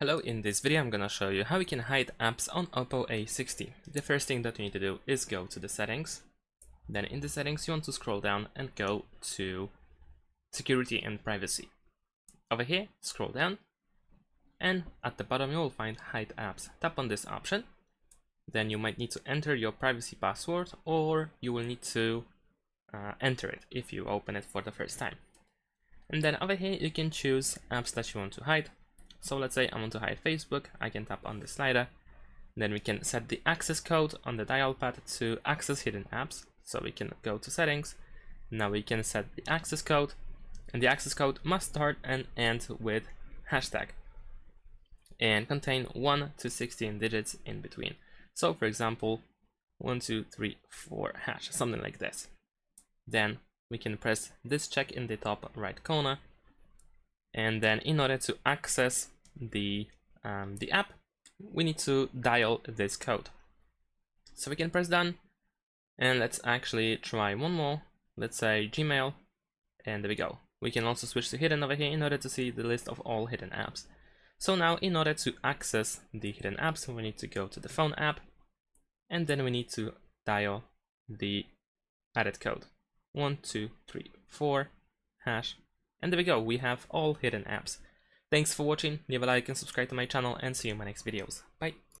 Hello, in this video I'm gonna show you how we can hide apps on OPPO A60. The first thing that you need to do is go to the settings. Then in the settings you want to scroll down and go to security and privacy. Over here, scroll down, and at the bottom you will find hide apps. Tap on this option. Then you might need to enter your privacy password, or you will need to enter it if you open it for the first time. And then over here you can choose apps that you want to hide. So let's say I want to hide Facebook. I can tap on the slider. Then we can set the access code on the dial pad to access hidden apps. So we can go to settings. Now we can set the access code, and the access code must start and end with hashtag and contain 1 to 16 digits in between. So for example, 1, 2, 3, 4 hash, something like this. Then we can press this check in the top right corner, and then in order to access the app, we need to dial this code. So we can press done, and let's actually try one more. Let's say Gmail, and there we go. We can also switch to hidden over here in order to see the list of all hidden apps. So now in order to access the hidden apps, we need to go to the phone app, and then we need to dial the added code 1, 2, 3, 4 hash, and there we go. We have all hidden apps. Thanks for watching. Leave a like and subscribe to my channel, and see you in my next videos. Bye.